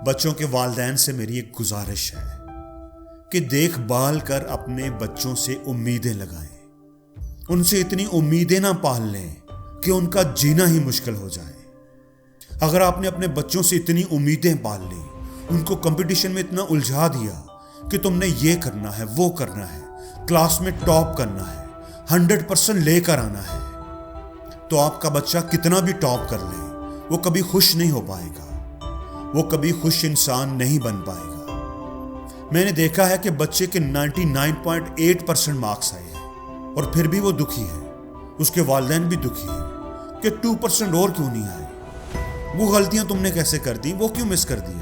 बच्चों के वालिदैन से मेरी एक गुजारिश है कि देखभाल कर अपने बच्चों से उम्मीदें लगाएं। उनसे इतनी उम्मीदें ना पाल लें कि उनका जीना ही मुश्किल हो जाए। अगर आपने अपने बच्चों से इतनी उम्मीदें पाल ली, उनको कंपटीशन में इतना उलझा दिया कि तुमने ये करना है, वो करना है, क्लास में टॉप करना है, 100% लेकर आना है, तो आपका बच्चा कितना भी टॉप कर ले, वो कभी खुश नहीं हो पाएगा, वो कभी खुश इंसान नहीं बन पाएगा। मैंने देखा है कि बच्चे के 99.8% मार्क्स आए हैं और फिर भी वो दुखी है, उसके वालिदैन भी दुखी है कि 2% और क्यों नहीं आए। वो गलतियां तुमने कैसे कर दी, वो क्यों मिस कर दी?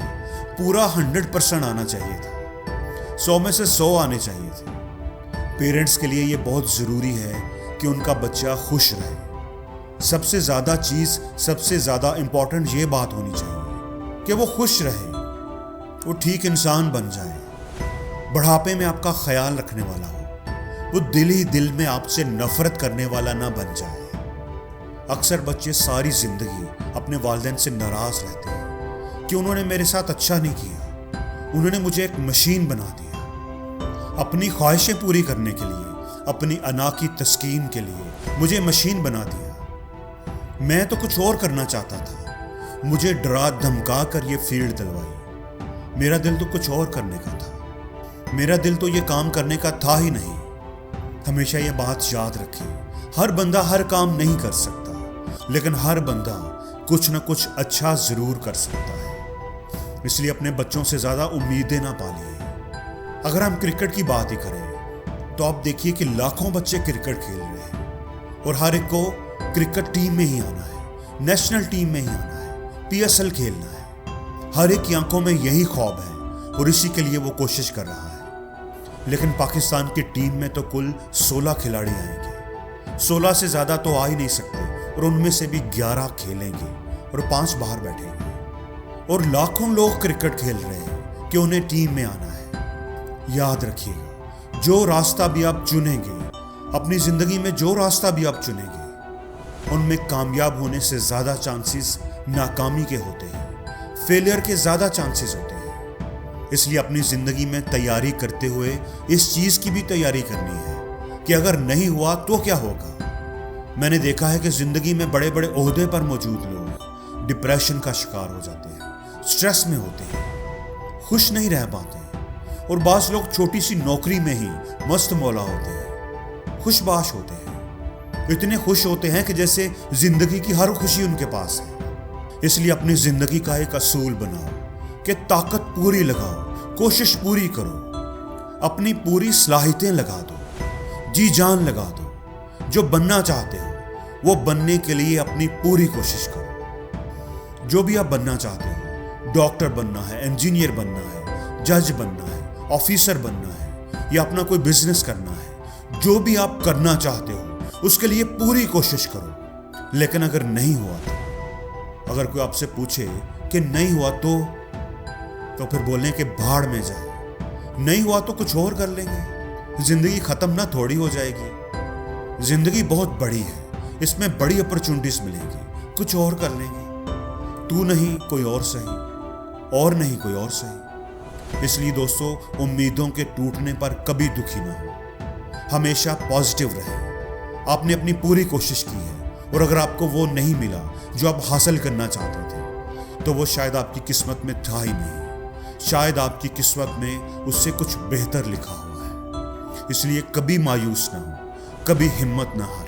पूरा 100% आना चाहिए था, 100 में से 100 आने चाहिए थे। पेरेंट्स के लिए ये बहुत ज़रूरी है कि उनका बच्चा खुश रहे। सबसे ज़्यादा चीज़, सबसे ज़्यादा इम्पॉर्टेंट ये बात होनी चाहिए कि वो खुश रहे, वो ठीक इंसान बन जाए, बुढ़ापे में आपका ख्याल रखने वाला हो, वो दिल ही दिल में आपसे नफरत करने वाला ना बन जाए। अक्सर बच्चे सारी ज़िंदगी अपने वालिदैन से नाराज़ रहते हैं कि उन्होंने मेरे साथ अच्छा नहीं किया, उन्होंने मुझे एक मशीन बना दिया। अपनी ख्वाहिशें पूरी करने के लिए, अपनी अना की तस्कीन के लिए मुझे मशीन बना दिया। मैं तो कुछ और करना चाहता था, मुझे डरा धमका कर ये फील्ड दिलवाई। मेरा दिल तो कुछ और करने का था, मेरा दिल तो ये काम करने का था ही नहीं। हमेशा ये बात याद रखिए, हर बंदा हर काम नहीं कर सकता, लेकिन हर बंदा कुछ न कुछ अच्छा जरूर कर सकता है। इसलिए अपने बच्चों से ज़्यादा उम्मीदें ना पालिए। अगर हम क्रिकेट की बात ही करें तो आप देखिए कि लाखों बच्चे क्रिकेट खेल रहे हैं और हर एक को क्रिकेट टीम में ही आना है, नेशनल टीम में ही आना है, PSL खेलना है। हर एक की आंखों में यही ख्वाब है और इसी के लिए वो कोशिश कर रहा है। लेकिन पाकिस्तान की टीम में तो कुल 16 खिलाड़ी आएंगे, 16 से ज़्यादा तो आ ही नहीं सकते और उनमें से भी 11 खेलेंगे और 5 बाहर बैठेंगे। और लाखों लोग क्रिकेट खेल रहे हैं कि उन्हें टीम में आना है। याद रखिएगा, जो रास्ता भी आप चुनेंगे, अपनी ज़िंदगी में जो रास्ता भी आप चुनेंगे, उनमें कामयाब होने से ज़्यादा चांसेस नाकामी के होते हैं, फेलियर के ज़्यादा चांसेस होते हैं। इसलिए अपनी ज़िंदगी में तैयारी करते हुए इस चीज़ की भी तैयारी करनी है कि अगर नहीं हुआ तो क्या होगा। मैंने देखा है कि ज़िंदगी में बड़े बड़े ओहदे पर मौजूद लोग डिप्रेशन का शिकार हो जाते हैं, स्ट्रेस में होते हैं, खुश नहीं रह पाते, और बास लोग छोटी सी नौकरी में ही मस्त मौला होते हैं, खुशबाश होते हैं, इतने खुश होते हैं कि जैसे जिंदगी की हर खुशी उनके पास है। इसलिए अपनी जिंदगी का एक असूल बनाओ कि ताकत पूरी लगाओ, कोशिश पूरी करो, अपनी पूरी सलाहियतें लगा दो, जी जान लगा दो। जो बनना चाहते हो वो बनने के लिए अपनी पूरी कोशिश करो। जो भी आप बनना चाहते हो, डॉक्टर बनना है, इंजीनियर बनना है, जज बनना है, ऑफिसर बनना है या अपना कोई बिजनेस करना है, जो भी आप करना चाहते हो उसके लिए पूरी कोशिश करो। लेकिन अगर नहीं हुआ तो, अगर कोई आपसे पूछे कि नहीं हुआ तो फिर बोलने के भाड़ में जाए। नहीं हुआ तो कुछ और कर लेंगे, जिंदगी खत्म ना थोड़ी हो जाएगी। जिंदगी बहुत बड़ी है, इसमें बड़ी अपॉर्चुनिटीज मिलेंगी, कुछ और कर लेंगे। तू नहीं कोई और सही, और नहीं कोई और सही। इसलिए दोस्तों, उम्मीदों के टूटने पर कभी दुखी ना हो, हमेशा पॉजिटिव रहें। आपने अपनी पूरी कोशिश की है और अगर आपको वो नहीं मिला जो आप हासिल करना चाहते थे, तो वो शायद आपकी किस्मत में था ही नहीं, शायद आपकी किस्मत में उससे कुछ बेहतर लिखा हुआ है। इसलिए कभी मायूस ना हो, कभी हिम्मत ना हारें।